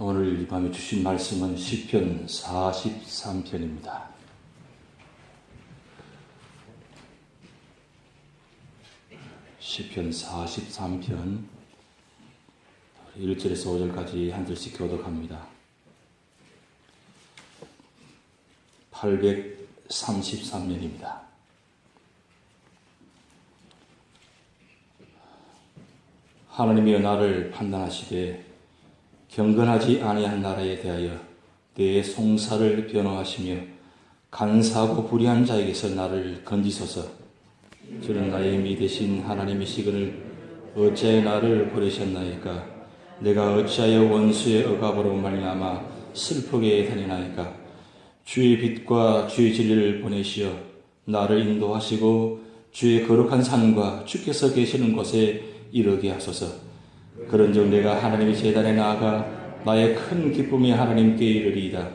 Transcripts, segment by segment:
오늘 이 밤에 주신 말씀은 시편 43편입니다. 시편 43편 1절에서 5절까지 한 절씩 교독합니다. 833년입니다. 하나님이여 나를 판단하시되 경건하지 아니한 나라에 대하여 내 송사를 변호하시며 간사하고 불의한 자에게서 나를 건지소서. 주는 나의 믿으신 하나님이시거늘 어찌하여 나를 버리셨나이까? 내가 어찌하여 원수의 억압으로 말미암아 슬프게 다니나이까? 주의 빛과 주의 진리를 보내시어 나를 인도하시고 주의 거룩한 산과 주께서 계시는 곳에 이르게 하소서. 그런즉 내가 하나님의 제단에 나아가 나의 큰 기쁨이 하나님께 이르리이다.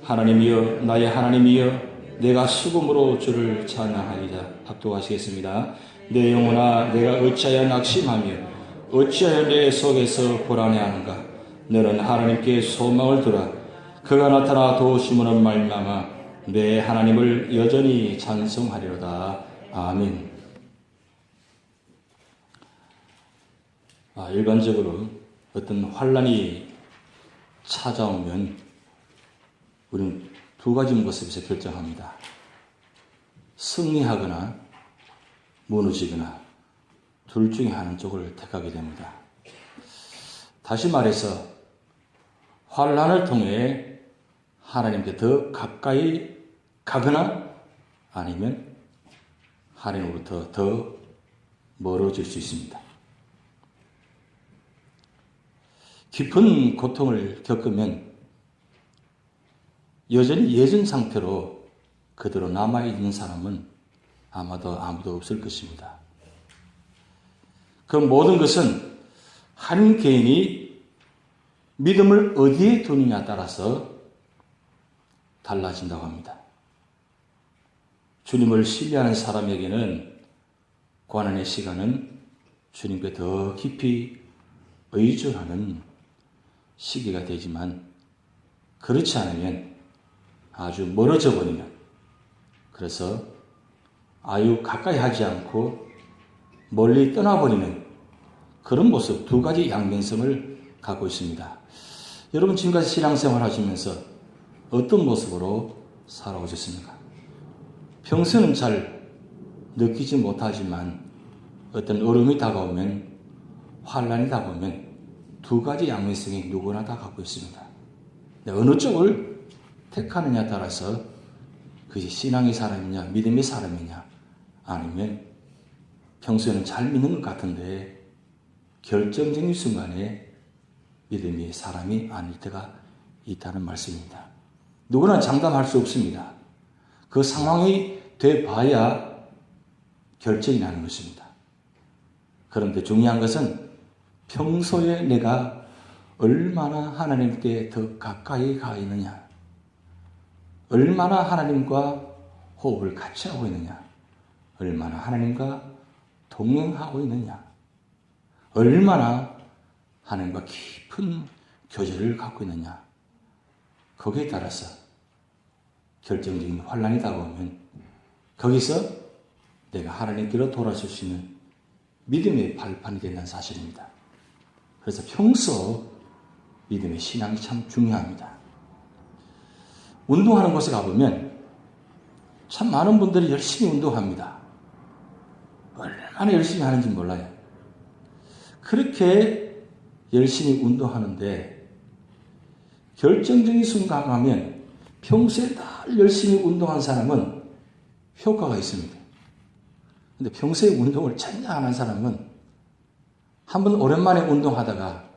하나님이여 나의 하나님이여 내가 수금으로 주를 찬양하리이다. 합독하시겠습니다. 내 영혼아 내가 어찌하여 낙심하며 어찌하여 내 속에서 불안해하는가? 너는 하나님께 소망을 두라. 그가 나타나 도우심으로 말미암아 내 하나님을 여전히 찬송하리로다. 아멘. 일반적으로 어떤 환란이 찾아오면 우리는 두 가지 모습에서 결정합니다. 승리하거나 무너지거나 둘 중에 한 쪽을 택하게 됩니다. 다시 말해서 환란을 통해 하나님께 더 가까이 가거나 아니면 하나님으로부터 더 멀어질 수 있습니다. 깊은 고통을 겪으면 여전히 예전 상태로 그대로 남아있는 사람은 아마도 아무도 없을 것입니다. 그 모든 것은 한 개인이 믿음을 어디에 두느냐에 따라서 달라진다고 합니다. 주님을 신뢰하는 사람에게는 고난의 시간은 주님께 더 깊이 의존하는 시기가 되지만 그렇지 않으면 아주 멀어져 버리면, 그래서 아유 가까이 하지 않고 멀리 떠나버리는 그런 모습, 두 가지 양면성을 갖고 있습니다. 여러분 지금까지 신앙생활 하시면서 어떤 모습으로 살아오셨습니까? 평소에는 잘 느끼지 못하지만 어떤 어려움이 다가오면, 환란이 다가오면 두 가지 양면성이 누구나 다 갖고 있습니다. 어느 쪽을 택하느냐에 따라서 그것이 신앙의 사람이냐 믿음의 사람이냐, 아니면 평소에는 잘 믿는 것 같은데 결정적인 순간에 믿음의 사람이 아닐 때가 있다는 말씀입니다. 누구나 장담할 수 없습니다. 그 상황이 돼봐야 결정이 나는 것입니다. 그런데 중요한 것은 평소에 내가 얼마나 하나님께 더 가까이 가 있느냐, 얼마나 하나님과 호흡을 같이 하고 있느냐, 얼마나 하나님과 동행하고 있느냐, 얼마나 하나님과 깊은 교제를 갖고 있느냐, 거기에 따라서 결정적인 환란이 다가오면 거기서 내가 하나님께로 돌아설 수 있는 믿음의 발판이 된다는 사실입니다. 그래서 평소 믿음의 신앙이 참 중요합니다. 운동하는 곳에 가보면 참 많은 분들이 열심히 운동합니다. 얼마나 열심히 하는지 몰라요. 그렇게 열심히 운동하는데 결정적인 순간 가면 평소에 다 열심히 운동한 사람은 효과가 있습니다. 근데 평소에 운동을 전혀 안 한 사람은 한번 오랜만에 운동하다가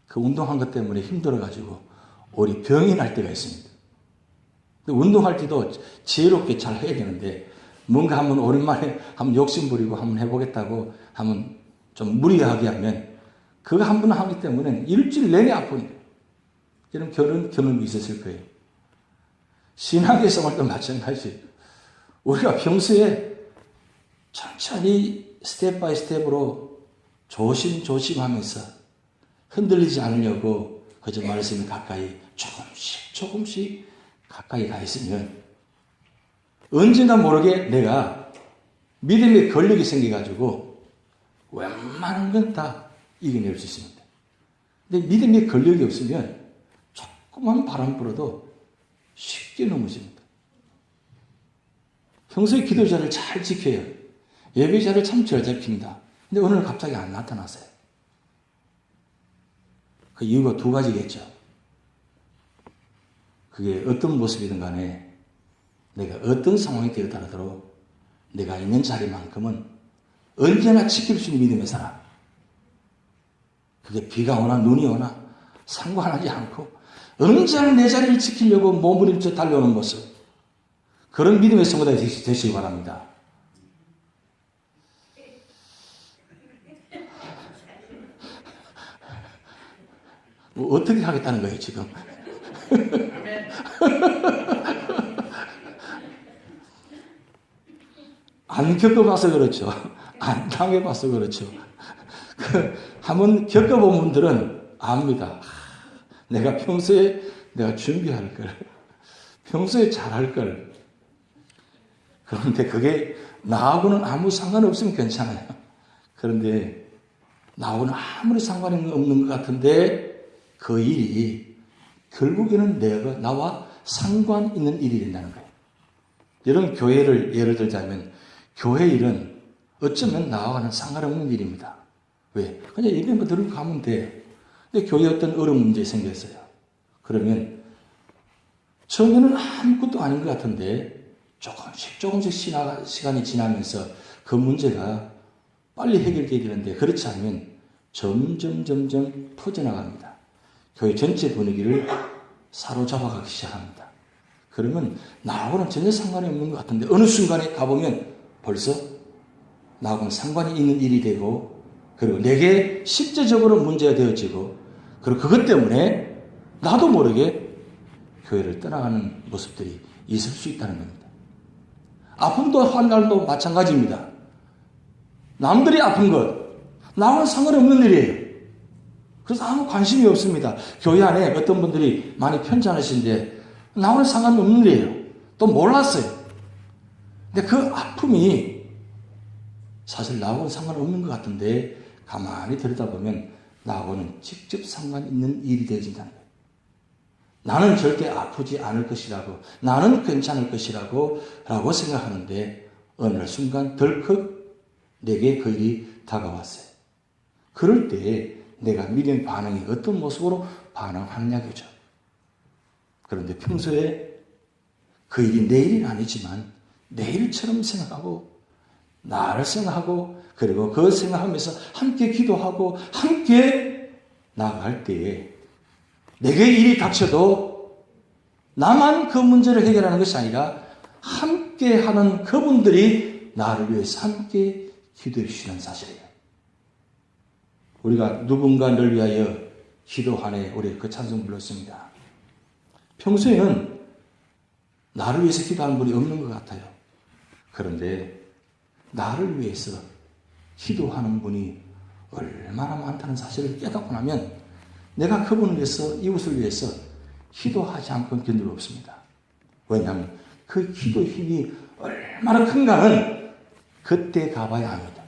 그 운동한 것 때문에 힘들어가지고 오히 병이 날 때가 있습니다. 근데 운동할 때도 지혜롭게 잘 해야 되는데 뭔가 한번 오랜만에 한번 욕심부리고 한번 해보겠다고 한번 좀 무리하게 하면 그거 한 번 하기 때문에 일주일 내내 아픕니다. 이런 경험이 있었을 거예요. 신학의 생활도 마찬가지예요. 우리가 평소에 천천히 스텝 바이 스텝으로 조심조심하면서 흔들리지 않으려고 그저 말씀이 가까이 조금씩 가까이 가 있으면 언젠가 모르게 내가 믿음의 권력이 생겨가지고 웬만한 건 다 이겨낼 수 있습니다. 근데 믿음의 권력이 없으면 조그만 바람 불어도 쉽게 넘어집니다. 평소에 기도자를 잘 지켜요. 예배자를 참 잘 지킵니다. 근데 오늘 갑자기 안 나타났어요. 그 이유가 두 가지겠죠. 그게 어떤 모습이든 간에 내가 어떤 상황이 되었더라도 내가 있는 자리만큼은 언제나 지킬 수 있는 믿음의 사람. 그게 비가 오나 눈이 오나 상관하지 않고 언제나 내 자리를 지키려고 몸부림쳐 달려오는 모습. 그런 믿음의 성도가 되시기 바랍니다. 뭐 어떻게 하겠다는 거예요, 지금? 안 겪어봐서 그렇죠. 안 당해봐서 그렇죠. 한번 겪어본 분들은 압니다. 내가 평소에 내가 준비할 걸, 평소에 잘할 걸. 그런데 그게 나하고는 아무 상관없으면 괜찮아요. 그런데 나하고는 아무리 상관이 없는 것 같은데 그 일이 결국에는 나와 상관 있는 일이 된다는 거예요. 이런 교회를 예를 들자면 교회 일은 어쩌면 나와는 상관없는 일입니다. 왜? 그냥 예배만 들고 가면 돼. 근데 교회에 어떤 어려운 문제 생겼어요. 그러면 처음에는 아무것도 아닌 것 같은데 조금씩 시간이 지나면서 그 문제가 빨리 해결돼야 되는데 그렇지 않으면 점점 퍼져나갑니다. 교회 전체 분위기를 사로잡아가기 시작합니다. 그러면 나하고는 전혀 상관이 없는 것 같은데 어느 순간에 가보면 벌써 나하고는 상관이 있는 일이 되고 그리고 내게 실제적으로 문제가 되어지고 그리고 그것 때문에 나도 모르게 교회를 떠나가는 모습들이 있을 수 있다는 겁니다. 아픔도 한 날도 마찬가지입니다. 남들이 아픈 것, 나와는 상관없는 일이에요. 그래서 아무 관심이 없습니다. 교회 안에 어떤 분들이 많이 편찮으신데 나와는 상관없는 일이에요. 또 몰랐어요. 근데 그 아픔이 사실 나하고는 상관없는 것 같은데 가만히 들여다보면 나하고는 직접 상관 있는 일이 되어진다는 거예요. 나는 절대 아프지 않을 것이라고, 나는 괜찮을 것이라고 라고 생각하는데 어느 순간 덜컥 내게 그 일이 다가왔어요. 그럴 때 내가 믿음의 반응이 어떤 모습으로 반응하느냐죠. 그런데 평소에 그 일이 내 일은 아니지만 내 일처럼 생각하고 나를 생각하고 그리고 그걸 생각하면서 함께 기도하고 함께 나아갈 때에 내게 일이 닥쳐도 나만 그 문제를 해결하는 것이 아니라 함께 하는 그분들이 나를 위해서 함께 기도해 주시는 사실이에요. 우리가 누군가를 위하여 기도하네 우리 그 찬송 불렀습니다. 평소에는 나를 위해서 기도하는 분이 없는 것 같아요. 그런데 나를 위해서 기도하는 분이 얼마나 많다는 사실을 깨닫고 나면 내가 그분을 위해서 이웃을 위해서 기도하지 않고는 견딜 없습니다. 왜냐하면 그 기도 힘이 얼마나 큰가는 그때 가봐야 합니다.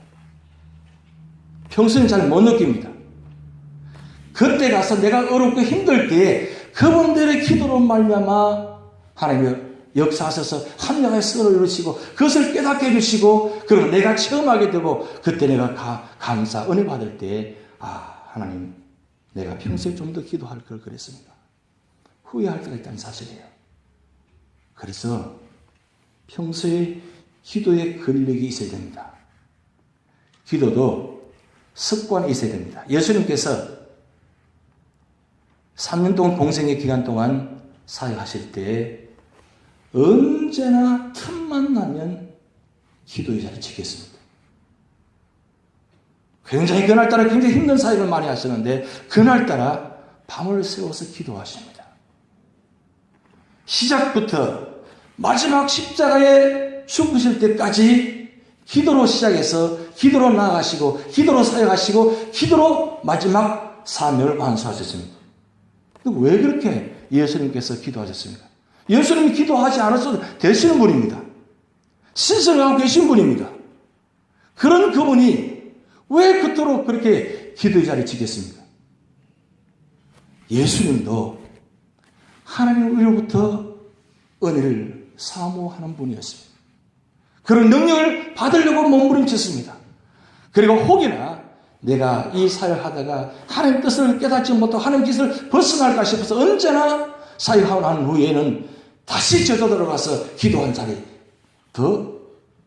평소에는 잘 못 느낍니다. 그때 가서 내가 어렵고 힘들 때 그분들의 기도로 말미암아 하나님의 역사하셔서 합력의 썰을 이루시고 그것을 깨닫게 해주시고 그리고 내가 체험하게 되고 그때 내가 감사 은혜 받을 때 하나님 내가 평소에 좀 더 기도할 걸 그랬습니다. 후회할 때가 있다는 사실이에요. 그래서 평소에 기도의 근력이 있어야 됩니다. 기도도 습관이 있어야 됩니다. 예수님께서 3년 동안 공생의 기간 동안 사역하실 때 언제나 틈만 나면 기도의 자리를 지켰습니다. 굉장히 그날따라 굉장히 힘든 사역을 많이 하시는데 그날따라 밤을 새워서 기도하십니다. 시작부터 마지막 십자가에 죽으실 때까지 기도로 시작해서 기도로 나아가시고 기도로 사역하시고 기도로 마지막 사명을 완수하셨습니다. 왜 그렇게 예수님께서 기도하셨습니까? 예수님이 기도하지 않았어도 되시는 분입니다. 신성하고 계신 분입니다. 그런 그분이 왜 그토록 그렇게 기도의 자리에 지켰습니까? 예수님도 하나님으로부터 은혜를 사모하는 분이었습니다. 그런 능력을 받으려고 몸부림쳤습니다. 그리고 혹이나 내가 이 사역을 하다가 하나님 뜻을 깨닫지 못하고 하나님 뜻을 벗어날까 싶어서 언제나 사역하고 난 후에는 다시 저도 들어가서 기도한 자리에 더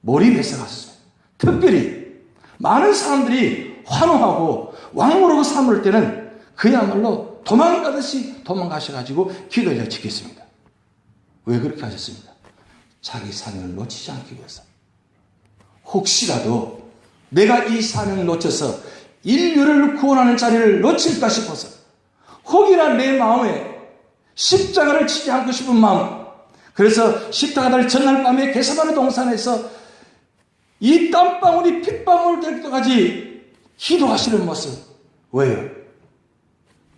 몰입해서 갔었어요. 특별히 많은 사람들이 환호하고 왕으로 삼을 때는 그야말로 도망가듯이 도망가셔가지고 기도를 지켰습니다. 왜 그렇게 하셨습니까? 자기 사명을 놓치지 않기 위해서. 혹시라도 내가 이 사명을 놓쳐서 인류를 구원하는 자리를 놓칠까 싶어서 혹이나 내 마음에 십자가를 치지 않고 싶은 마음, 그래서 십자가를 전날 밤에 게세마네 동산에서 이 땀방울이 핏방울 될 때까지 기도하시는 모습. 왜요?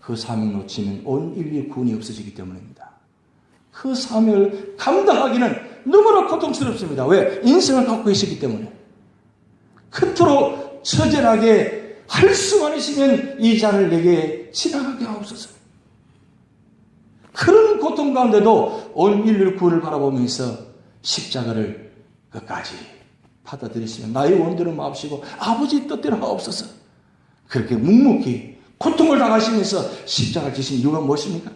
그 사명 놓치면 온 인류의 구원이 없어지기 때문입니다. 그 사명을 감당하기는 너무나 고통스럽습니다. 왜? 인생을 갖고 계시기 때문에. 그토록 처절하게 할 수만 있으면 이 잔을 내게 지나가게 하옵소서. 그런 고통 가운데도 온 인류의 구원을 바라보면서 십자가를 끝까지 받아들이시면 나의 원대로 마옵시고 아버지 뜻대로 하옵소서. 그렇게 묵묵히 고통을 당하시면서 십자가를 지신 이유가 무엇입니까?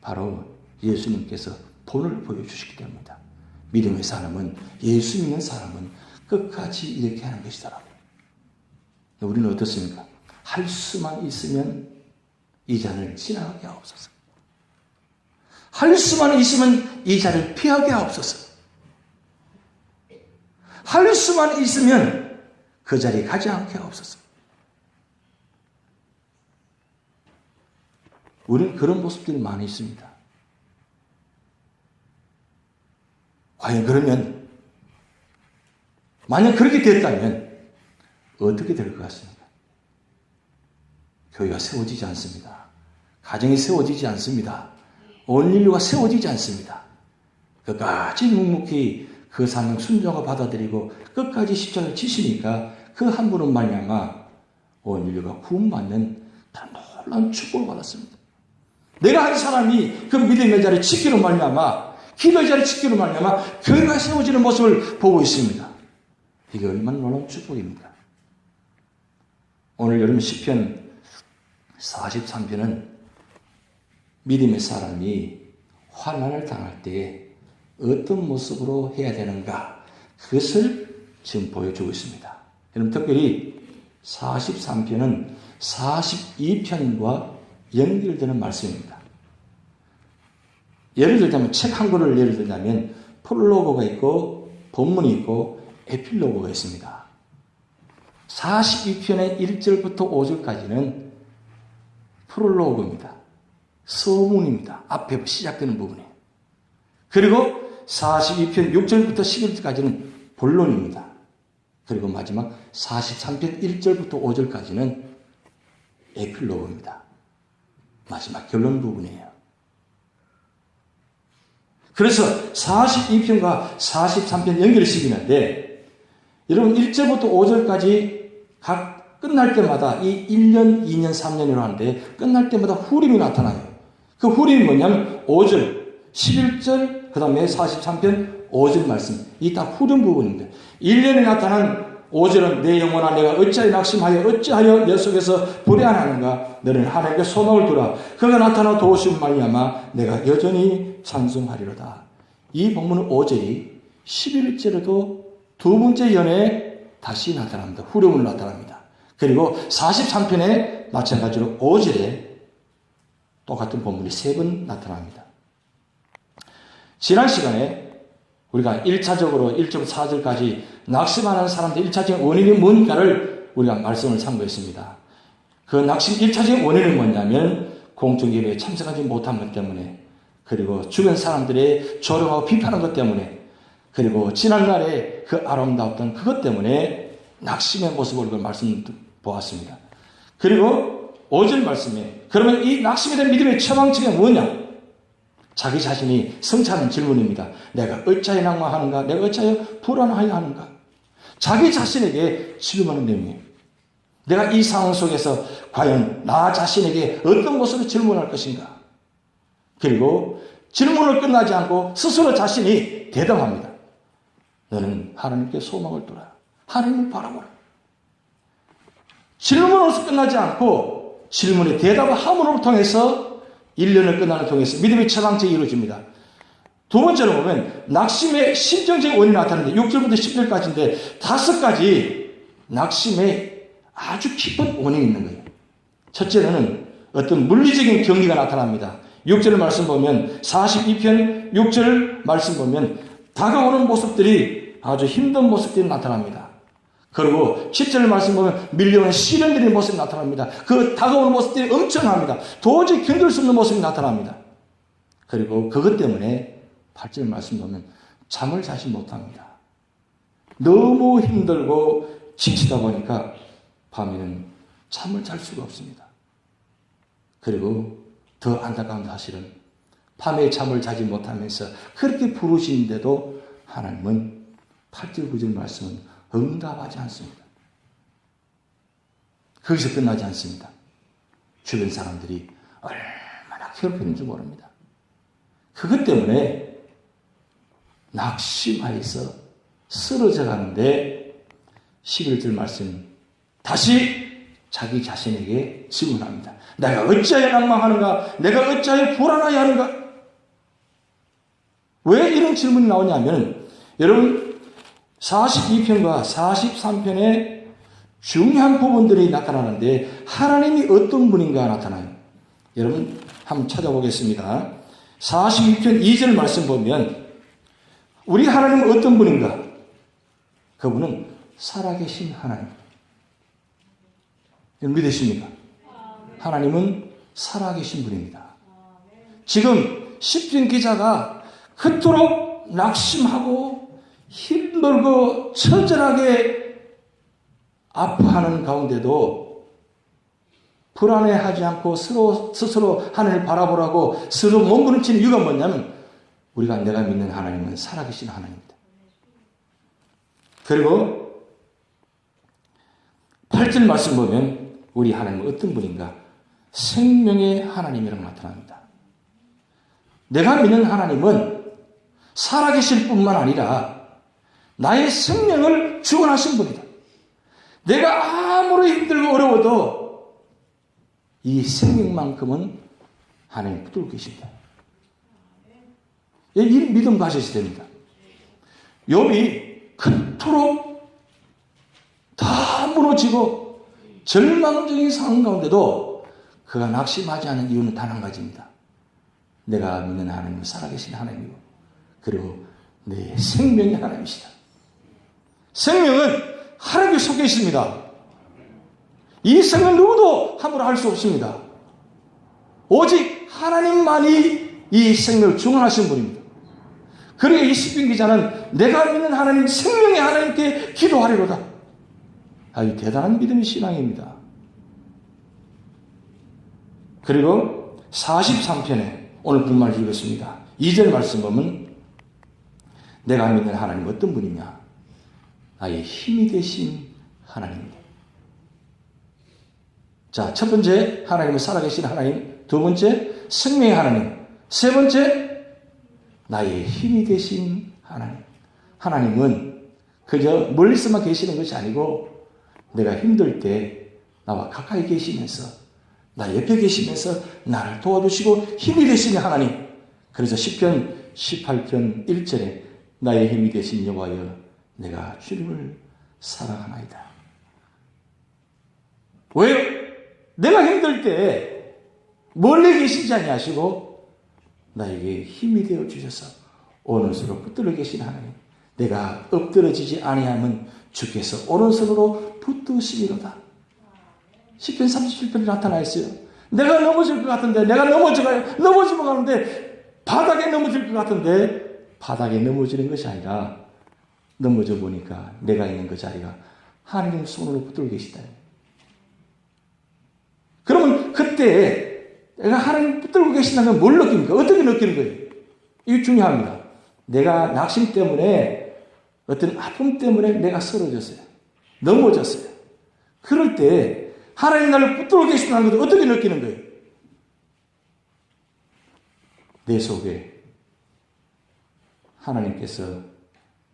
바로 예수님께서 본을 보여주시기 때문입니다. 믿음의 사람은, 예수 믿는 사람은 끝까지 이렇게 하는 것이더라고요. 우리는 어떻습니까? 할 수만 있으면 이 잔을 지나가게 하옵소서. 할 수만 있으면 이 자를 피하게 하옵소서. 할 수만 있으면 그 자리에 가지 않게 하옵소서. 우리는 그런 모습들이 많이 있습니다. 과연 그러면 만약 그렇게 됐다면 어떻게 될 것 같습니까? 교회가 세워지지 않습니다. 가정이 세워지지 않습니다. 온 인류가 세워지지 않습니다. 끝까지 묵묵히 그 사명 순종을 받아들이고 끝까지 십자가를 지시니까 그 한 분은 말미암아 온 인류가 구원받는 놀라운 축복을 받았습니다. 내가 한 사람이 그 믿음의 자리를 지키는 말미암아, 기도의 자리를 지키는 말미암아 교회가 세워지는 모습을 보고 있습니다. 이게 얼마나 놀라운 축복입니까? 오늘 여러분 시편 43편은 믿음의 사람이 환난을 당할 때 어떤 모습으로 해야 되는가, 그것을 지금 보여주고 있습니다. 여러분 특별히 43편은 42편과 연결되는 말씀입니다. 예를 들자면 책 한 권을 예를 들자면 프롤로그가 있고 본문이 있고 에필로그가 있습니다. 42편의 1절부터 5절까지는 프롤로그입니다. 서문입니다. 앞에 시작되는 부분이에요. 그리고 42편 6절부터 11절까지는 본론입니다. 그리고 마지막 43편 1절부터 5절까지는 에필로그입니다. 마지막 결론 부분이에요. 그래서 42편과 43편 연결시키는데 여러분 1절부터 5절까지 각 끝날 때마다 이 1년, 2년, 3년이라고 하는데 끝날 때마다 후림이 나타나요. 그 후림이 뭐냐면 5절, 11절, 그 다음에 43편 5절 말씀. 이 다 후림 부분입니다. 1년에 나타난 5절은 내 영혼아 내가 어찌하여 낙심하여 어찌하여 내 속에서 불안하는가. 너는 하나님께 소망을 두라. 그가 나타나 도우신 말미암아 내가 여전히 찬송하리로다. 이 본문은 5절이 11절에도 두 번째 연에 다시 나타납니다. 후렴으로 나타납니다. 그리고 43편에 마찬가지로 5절에 똑같은 본문이 세 번 나타납니다. 지난 시간에 우리가 1차적으로 1절 4절까지 낙심하는 사람들 1차적인 원인이 뭔가를 우리가 말씀을 참고했습니다. 그 낙심 1차적인 원인은 뭐냐면 공중예배에 참석하지 못한 것 때문에, 그리고 주변 사람들의 조롱하고 비판한 것 때문에, 그리고 지난날에 그 아름다웠던 그것 때문에 낙심의 모습을 말씀 보았습니다. 그리고 5절 말씀에 그러면 이 낙심에 대한 믿음의 처방책이 뭐냐? 자기 자신이 성찰하는 질문입니다. 내가 어찌하여 낭망하는가? 내가 어찌하여 불안하여 하는가? 자기 자신에게 질문하는 내용이에요. 내가 이 상황 속에서 과연 나 자신에게 어떤 것으로 질문할 것인가? 그리고 질문을 끝나지 않고 스스로 자신이 대답합니다. 너는 하나님께 소망을 둬라. 하나님을 바라보라. 질문으로서 끝나지 않고 질문의 대답을 함으로 통해서 1년을 끝나는 통해서 믿음의 처방책이 이루어집니다. 두 번째로 보면 낙심의 심정적인 원인이 나타나는데 6절부터 10절까지인데 5가지 낙심의 아주 깊은 원인이 있는 거예요. 첫째는 어떤 물리적인 경리가 나타납니다. 6절 말씀 보면 42편 6절 말씀 보면 다가오는 모습들이 아주 힘든 모습들이 나타납니다. 그리고 10절 말씀 보면 밀려오는 시련들의 모습이 나타납니다. 그 다가오는 모습들이 엄청납니다. 도저히 견딜 수 없는 모습이 나타납니다. 그리고 그것 때문에 8절 말씀 보면 잠을 자지 못합니다. 너무 힘들고 지치다 보니까 밤에는 잠을 잘 수가 없습니다. 그리고 더 안타까운 사실은 밤에 잠을 자지 못하면서 그렇게 부르시는데도 하나님은 8절 9절 말씀은 응답하지 않습니다. 거기서 끝나지 않습니다. 주변 사람들이 얼마나 괴롭히는지 모릅니다. 그것 때문에 낙심하여서 쓰러져 가는데 11절 말씀 다시 자기 자신에게 질문합니다. 내가 어찌하여 낭망하는가? 내가 어찌하여 불안하여 하는가? 왜 이런 질문이 나오냐면 여러분 42편과 43편에 중요한 부분들이 나타나는데 하나님이 어떤 분인가 나타나요. 여러분 한번 찾아보겠습니다. 42편 2절 말씀 보면 우리 하나님은 어떤 분인가? 그분은 살아계신 하나님. 믿으십니까? 하나님은 살아계신 분입니다. 지금 시편 기자가 그토록 낙심하고 힘들고 처절하게 아파하는 가운데도 불안해하지 않고 스스로 하나님을 바라보라고 스스로 몸부림치는 이유가 뭐냐면 내가 믿는 하나님은 살아계신 하나님입니다. 그리고 8절 말씀 보면 우리 하나님은 어떤 분인가? 생명의 하나님이라고 나타납니다. 내가 믿는 하나님은 살아계실 뿐만 아니라 나의 생명을 주관하신 분이다. 내가 아무리 힘들고 어려워도 이 생명만큼은 하나님 붙들고 계십니다. 이 믿음 가셔야 됩니다. 욥이 그토록 다 무너지고 절망적인 상황 가운데도 그가 낙심하지 않은 이유는 단 한 가지입니다. 내가 믿는 하나님은 살아계신 하나님이고 그리고 내 생명의 하나님이시다. 생명은 하나님께 속해 있습니다. 이 생명 누구도 함부로 할 수 없습니다. 오직 하나님만이 이 생명을 주관하신 분입니다. 그러니까 이 시편 기자는 내가 믿는 하나님, 생명의 하나님께 기도하리로다. 아주 대단한 믿음의 신앙입니다. 그리고 43편에 오늘 본문을 읽었습니다. 2절 말씀 보면 내가 믿는 하나님 어떤 분이냐? 나의 힘이 되신 하나님입니다. 자, 첫 번째 하나님은 살아계신 하나님, 두 번째 생명의 하나님, 세 번째 나의 힘이 되신 하나님. 하나님은 그저 멀리서만 계시는 것이 아니고 내가 힘들 때 나와 가까이 계시면서 나 옆에 계시면서 나를 도와주시고 힘이 되시는 하나님. 그래서 시편 18편 1절에 나의 힘이 되신 여호와여 내가 주님을 사랑하나이다. 왜요? 내가 힘들 때 멀리 계시지 아니하시고 나에게 힘이 되어 주셔서 오른손으로 붙들어 계신 하나님. 내가 엎드러지지 아니하면 주께서 오른손으로 붙드시리로다. 시편 37편에 나타나 있어요. 내가 넘어질 것 같은데, 내가 넘어지고 가는데, 바닥에 넘어질 것 같은데, 바닥에 넘어지는 것이 아니라, 넘어져 보니까 내가 있는 그 자리가 하나님 손으로 붙들고 계시다. 그러면 여러분, 그때 내가 하나님 붙들고 계신다는 걸 뭘 느낍니까? 어떻게 느끼는 거예요? 이게 중요합니다. 내가 낙심 때문에, 어떤 아픔 때문에 내가 쓰러졌어요. 넘어졌어요. 그럴 때 하나님 나를 붙들고 계신다는 것을 어떻게 느끼는 거예요? 내 속에 하나님께서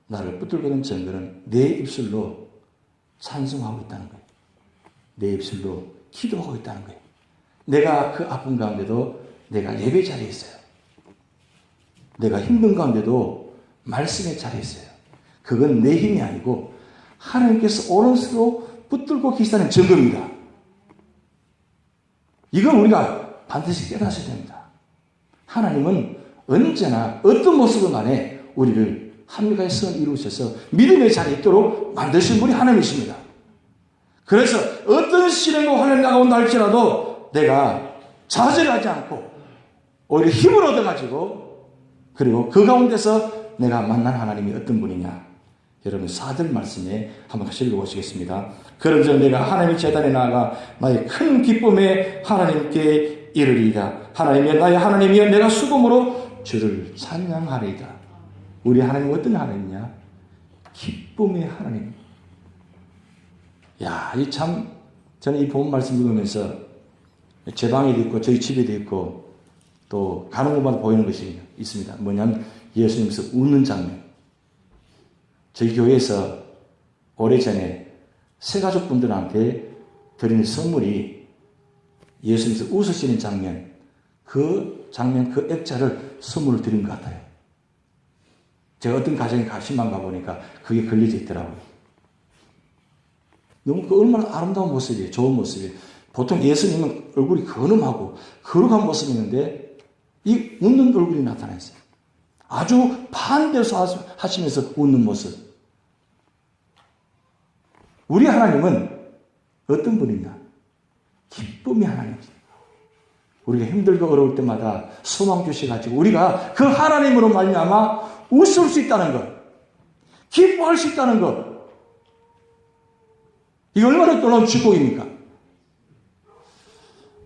나를 붙들고 있는 증거는 내 입술로 찬송하고 있다는 거예요. 내 입술로 기도하고 있다는 거예요. 내가 그 아픔 가운데도 내가 예배 자리에 있어요. 내가 힘든 가운데도 말씀의 자리에 있어요. 그건 내 힘이 아니고 하나님께서 오른손으로 붙들고 계시다는 증거입니다. 이건 우리가 반드시 깨닫어야 됩니다. 하나님은 언제나 어떤 모습을 간에 우리를 합력하여 선 이루셔서 믿음의 자리에 있도록 만드신 분이 하나님이십니다. 그래서 어떤 시련과 환난이 다가온다 할지라도 내가 좌절하지 않고 오히려 힘을 얻어가지고 그리고 그 가운데서 내가 만난 하나님이 어떤 분이냐. 여러분 4절 말씀에 한번 다시 읽어보시겠습니다. 그런즉 내가 하나님의 제단에 나아가 나의 큰 기쁨에 하나님께 이르리이다. 하나님이여 나의 하나님이여 내가 수금으로 주를 찬양하리이다. 우리 하나님은 어떤 하나님이냐? 기쁨의 하나님. 야, 이 참 저는 이 본 말씀 읽으면서 제 방에도 있고 저희 집에도 있고 또 가는 곳마다 보이는 것이 있습니다. 뭐냐면 예수님께서 웃는 장면. 저희 교회에서 오래전에 새가족분들한테 드리는 선물이 예수님께서 웃으시는 장면, 그 장면, 그 액자를 선물을 드린 것 같아요. 제가 어떤 가정에 신방 가보니까 그게 걸려져 있더라고요. 너무 그 얼마나 아름다운 모습이에요. 좋은 모습이에요. 보통 예수님은 얼굴이 근엄하고 거룩한 모습이 있는데 이 웃는 얼굴이 나타났어요. 아주 반대로 하시면서 웃는 모습. 우리 하나님은 어떤 분이냐? 기쁨의 하나님입니다. 우리가 힘들고 어려울 때마다 소망 주셔가지고 우리가 그 하나님으로 말미암아 웃을 수 있다는 것, 기뻐할 수 있다는 것, 이게 얼마나 놀라운 축복입니까?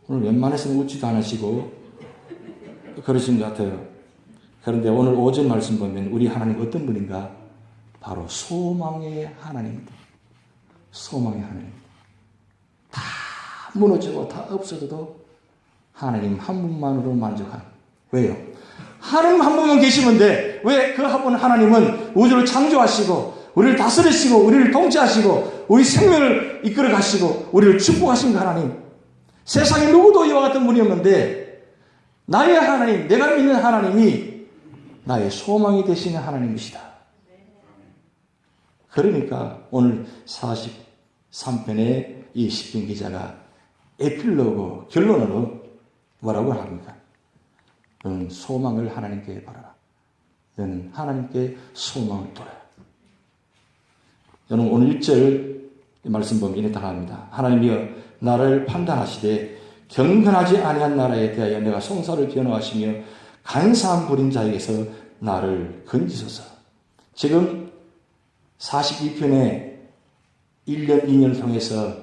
오늘 웬만해서는 웃지도 않으시고 그러신 것 같아요. 그런데 오늘 오전 말씀 보면 우리 하나님 어떤 분인가? 바로 소망의 하나님입니다. 소망의 하나님. 다 무너지고 다 없어져도 하나님 한 분만으로 만족한. 왜요? 하나님 한 분만 계시면 돼. 왜 그 한 분 하나님은 우주를 창조하시고 우리를 다스리시고 우리를 통치하시고 우리 생명을 이끌어 가시고 우리를 축복하신 그 하나님. 세상에 누구도 이와 같은 분이 없는데 나의 하나님, 내가 믿는 하나님이 나의 소망이 되시는 하나님이시다. 그러니까 오늘 43편의 이 시편 기자가 에필로그 결론으로 뭐라고 합니까? 너는 소망을 하나님께 바라라. 너는 하나님께 소망을 둬라. 여러분 오늘 1절 말씀 보면 이렇게 답합니다. 하나님이여 나를 판단하시되 경건하지 아니한 나라에 대하여 내가 송사를 변호하시며 간사한 부린 자에게서 나를 건지소서. 지금 42편에 1년, 2년을 통해서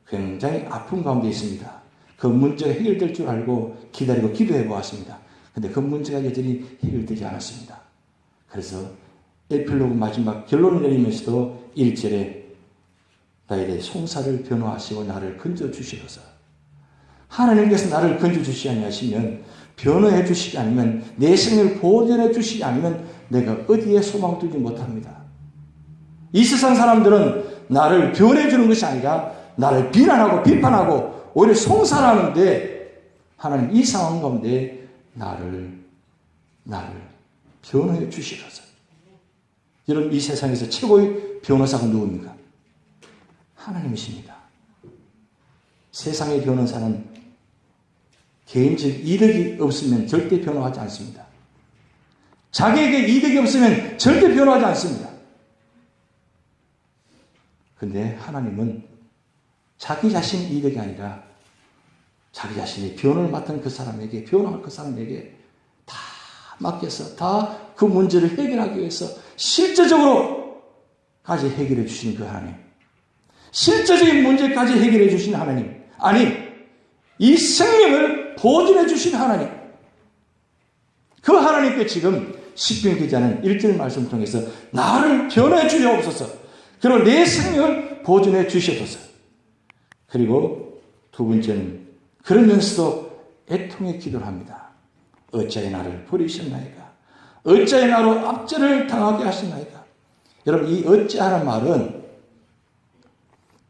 굉장히 아픈 가운데 있습니다. 그 문제가 해결될 줄 알고 기다리고 기도해 보았습니다. 그런데 그 문제가 여전히 해결되지 않았습니다. 그래서 에필로그 마지막 결론을 내리면서도 1절에 나에 대해 송사를 변호하시고 나를 건져주시소서. 하나님께서 나를 건져주시지 아니하시면 변호해 주시지 않으면 내 생명을 보존해 주시지 않으면 내가 어디에 소망을 두지 못합니다. 이 세상 사람들은 나를 변해 주는 것이 아니라 나를 비난하고 비판하고 오히려 송사하는데 하나님 이 상황 가운데 나를 변호해 주시소서. 여러분 이 세상에서 최고의 변호사가 누굽니까? 하나님이십니다. 세상의 변호사는 개인적 이득이 없으면 절대 변호하지 않습니다. 자기에게 이득이 없으면 절대 변호하지 않습니다. 그런데 하나님은 자기 자신 이득이 아니라 자기 자신이 변호를 맡은 그 사람에게, 변호할 그 사람에게 다 맡겨서 다 그 문제를 해결하기 위해서 실제적으로까지 해결해 주시는 그 하나님. 실제적인 문제까지 해결해 주시는 하나님. 아니, 이 생명을 보존해 주신 하나님, 그 하나님께 지금 시편 기자는 1절 말씀을 통해서 나를 변해 주옵소서, 그리고 내 생명을 보존해 주시옵소서. 그리고 두 번째는 그러면서도 애통의 기도를 합니다. 어찌하여 나를 버리셨나이까? 어찌하여 나로 압제를 당하게 하셨나이까? 여러분, 이 어찌하는 말은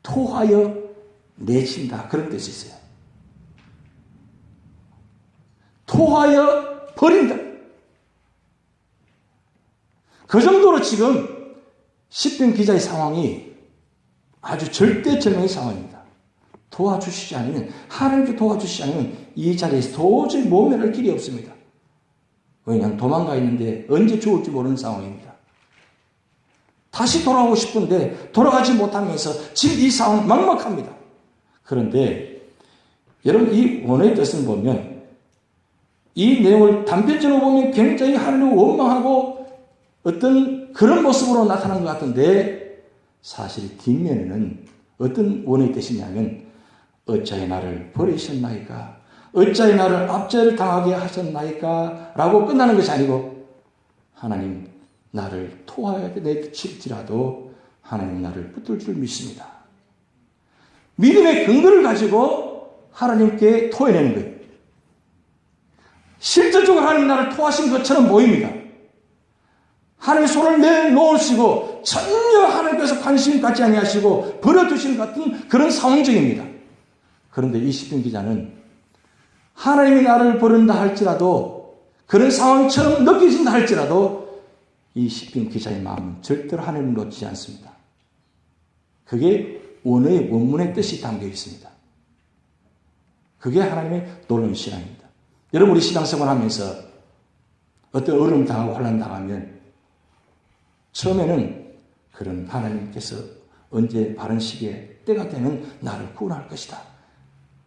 토하여 내친다, 그런 뜻이 있어요. 토하여 버린다. 그 정도로 지금 시편 기자의 상황이 아주 절대절명의 상황입니다. 도와주시지 않으면, 하나님께 도와주시지 않으면 이 자리에서 도저히 모면할 길이 없습니다. 왜냐하면 도망가 있는데 언제 죽을지 모르는 상황입니다. 다시 돌아오고 싶은데 돌아가지 못하면서 지금 이 상황 막막합니다. 그런데 여러분, 이 원어의 뜻을 보면, 이 내용을 단편적으로 보면 굉장히 하나님을 원망하고 어떤 그런 모습으로 나타난 것 같은데, 사실 뒷면에는 어떤 원어의 뜻이냐면, 어찌하여 나를 버리셨나이까? 어찌하여 나를 압제를 당하게 하셨나이까? 라고 끝나는 것이 아니고, 하나님, 나를 토하여 내칠지라도 하나님 나를 붙들 줄 믿습니다. 믿음의 근거를 가지고 하나님께 토해내는 거예요. 실질적으로 하나님 나를 토하신 것처럼 보입니다. 하나님의 손을 내놓으시고 전혀 하나님께서 관심 갖지 아니하시고 버려두시는 같은 그런 상황적입니다. 그런데 이 시편 기자는 하나님이 나를 버린다 할지라도, 그런 상황처럼 느껴진다 할지라도 이 시편 기자의 마음은 절대로 하나님을 놓치지 않습니다. 그게 원어의 원문의 뜻이 담겨 있습니다. 그게 하나님의 놀라운 신앙입니다. 여러분, 우리 신앙생활 하면서 어떤 어려움 당하고 환난 당하면 처음에는 그런 하나님께서 언제 바른 시기에 때가 되면 나를 구원할 것이다,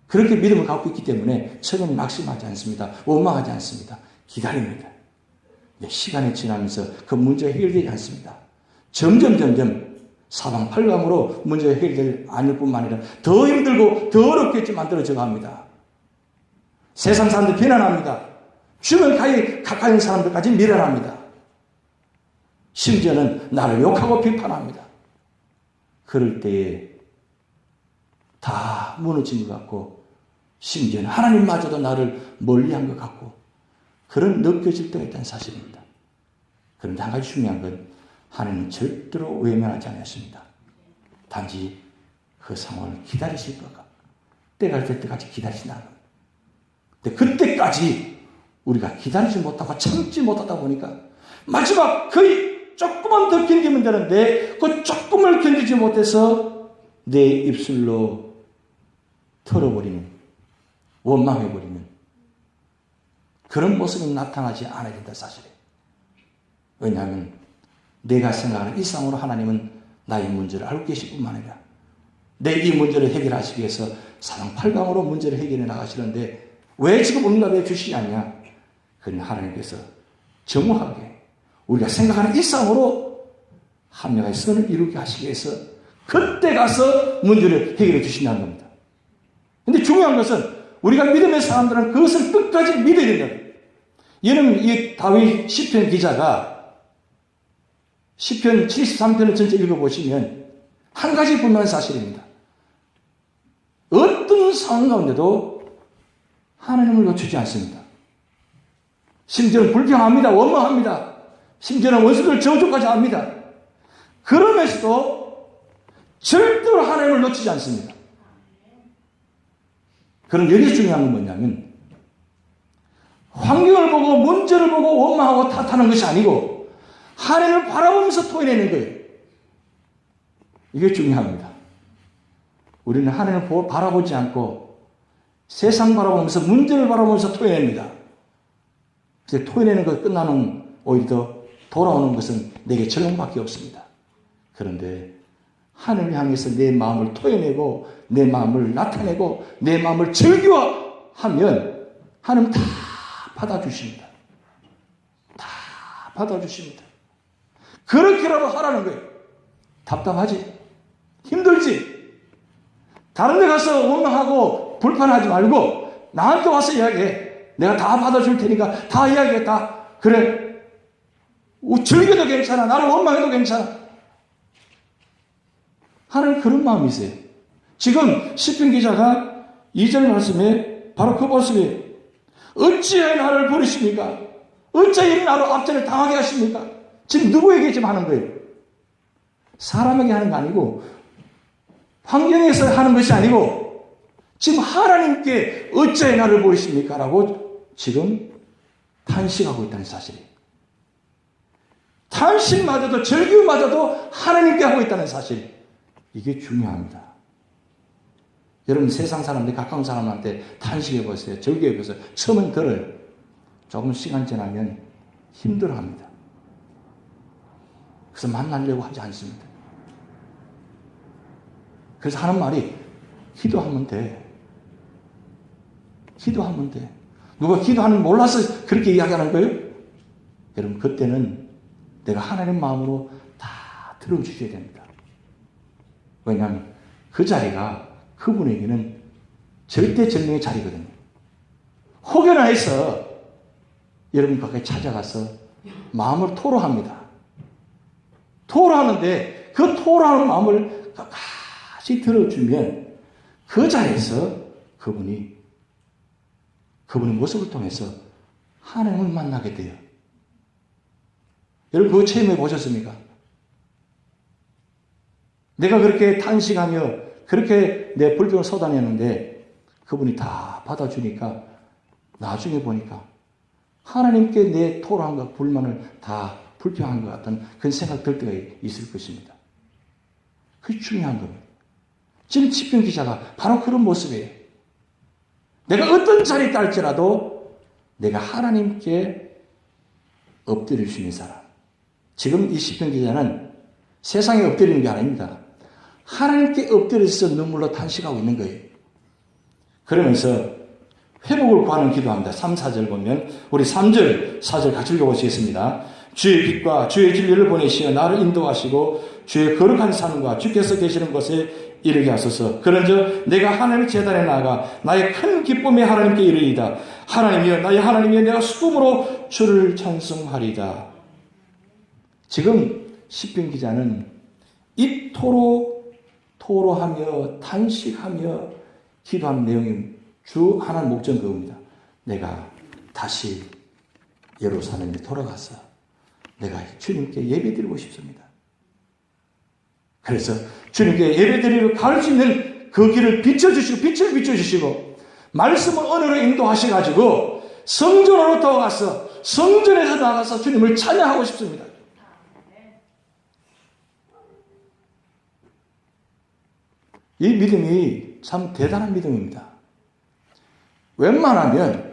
그렇게 믿음을 갖고 있기 때문에 처음에는 낙심하지 않습니다. 원망하지 않습니다. 기다립니다. 시간이 지나면서 그 문제가 해결되지 않습니다. 점점 사방팔방으로 문제가 해결되지 않을 뿐만 아니라 더 힘들고 더 어렵게 만들어져 갑니다. 세상 사람들 비난합니다. 주변 가까이 있는 사람들까지 미련합니다. 심지어는 나를 욕하고 비판합니다. 그럴 때에 다 무너진 것 같고, 심지어는 하나님마저도 나를 멀리한 것 같고, 그런 느껴질 때가 있다는 사실입니다. 그런데 한 가지 중요한 건, 하나님은 절대로 외면하지 않았습니다. 단지 그 상황을 기다리실 거가, 때가 될 때까지 기다리신다는 겁니다. 근데 그때까지 우리가 기다리지 못하고 참지 못하다 보니까 마지막 거의 조금만 더 견디면 되는데, 그 조금을 견디지 못해서 내 입술로 털어버리는, 원망해버리는 그런 모습이 나타나지 않아야 된다 사실이에요. 왜냐하면 내가 생각하는 이 상으로 하나님은 나의 문제를 알고 계실 뿐만 아니라 내 이 문제를 해결하시기 위해서 사방팔방으로 문제를 해결해 나가시는데, 왜 지금 응답해 주시지 않냐? 그건 하나님께서 정확하게 우리가 생각하는 이 상으로 한 명의 선을 이루게 하시기 위해서 그때 가서 문제를 해결해 주신다는 겁니다. 근데 중요한 것은 우리가 믿음의 사람들은 그것을 끝까지 믿어야 된다는 거예요. 여러분, 이 다윗 시편 기자가 시편 73편을 전체 읽어보시면 한 가지 분명한 사실입니다. 어떤 상황 가운데도 하나님을 놓치지 않습니다. 심지어는 불평합니다. 원망합니다. 심지어는 원수들 저주까지 합니다. 그러면서도 절대로 하나님을 놓치지 않습니다. 그럼 여기서 중요한 건 뭐냐면, 환경을 보고 문제를 보고 원망하고 탓하는 것이 아니고 하나님을 바라보면서 토해내는 거예요. 이게 중요합니다. 우리는 하나님을 바라보지 않고 세상 바라보면서 문제를 바라보면서 토해냅니다. 그래서 토해내는 것 끝나는, 오히려 더 돌아오는 것은 내게 절망밖에 없습니다. 그런데 하나님을 향해서 내 마음을 토해내고 내 마음을 나타내고 내 마음을 즐겨하면 하나님 다 받아주십니다. 다 받아주십니다. 그렇게라도 하라는 거예요. 답답하지? 힘들지? 다른 데 가서 원망하고 불편하지 말고 나한테 와서 이야기해. 내가 다 받아줄 테니까 다 이야기했다. 그래. 즐겨도 괜찮아. 나를 원망해도 괜찮아. 하나님 그런 마음이세요. 지금 시편 기자가 2절 말씀에 바로 그 모습이에요. 어찌해 나를 버리십니까? 어찌해 나로 앞전을 당하게 하십니까? 지금 누구에게 지금 하는 거예요? 사람에게 하는 거 아니고 환경에서 하는 것이 아니고 지금 하나님께 어찌해 나를 버리십니까? 라고 지금 탄식하고 있다는 사실이에요. 탄식마저도 절규마저도 하나님께 하고 있다는 사실. 이게 중요합니다. 여러분 세상 사람들이 가까운 사람한테 탄식해 보세요. 절규해 보세요. 처음엔 들어요. 조금 시간 지나면 힘들어합니다. 그래서 만나려고 하지 않습니다. 그래서 하는 말이 기도하면 돼. 기도하면 돼. 누가 기도하는 걸 몰라서 그렇게 이야기하는 거예요? 여러분 그때는 내가 하나님 마음으로 다 들어주셔야 됩니다. 왜냐하면 그 자리가 그분에게는 절대절명의 자리거든요. 혹여나 해서 여러분 가까이 찾아가서 마음을 토로합니다. 토로하는데 그 토로하는 마음을 끝까지 들어주면 그 자리에서 그분의 모습을 통해서 하나님을 만나게 돼요. 여러분 그거 체험해 보셨습니까? 내가 그렇게 탄식하며 그렇게 내 불평을 쏟아내는데 그분이 다 받아주니까 나중에 보니까 하나님께 내 토로함과 불만을 다 불평한 것 같은 그런 생각 들 때가 있을 것입니다. 그게 중요한 겁니다. 지금 시편 기자가 바로 그런 모습이에요. 내가 어떤 자리에 있달지라도 내가 하나님께 엎드릴 수 있는 사람. 지금 이 시편 기자는 세상에 엎드리는 게 아닙니다. 하나님께 엎드려서 눈물로 탄식하고 있는 거예요. 그러면서 회복을 구하는 기도합니다. 3, 4절 보면 우리 3절, 4절 같이 읽어보시겠습니다. 주의 빛과 주의 진리를 보내시어 나를 인도하시고 주의 거룩한 산과 주께서 계시는 곳에 이르게 하소서. 그런즉 내가 하나님의 제단에 나아가 나의 큰 기쁨에 하나님께 이르리이다. 하나님이여 나의 하나님이여 내가 수금으로 주를 찬송하리이다. 지금 시편 기자는 입토로 토로하며 탄식하며 기도하는 내용이 주 하나의 목적은 그겁니다. 내가 다시 예루살렘에 돌아가서 내가 주님께 예배드리고 싶습니다. 그래서 주님께 예배드리러 갈 수 있는 그 길을 비춰주시고 빛을 비춰주시고 말씀을 언어로 인도하셔가지고 성전으로 돌아가서 성전에서 나가서 주님을 찬양하고 싶습니다. 이 믿음이 참 대단한 믿음입니다. 웬만하면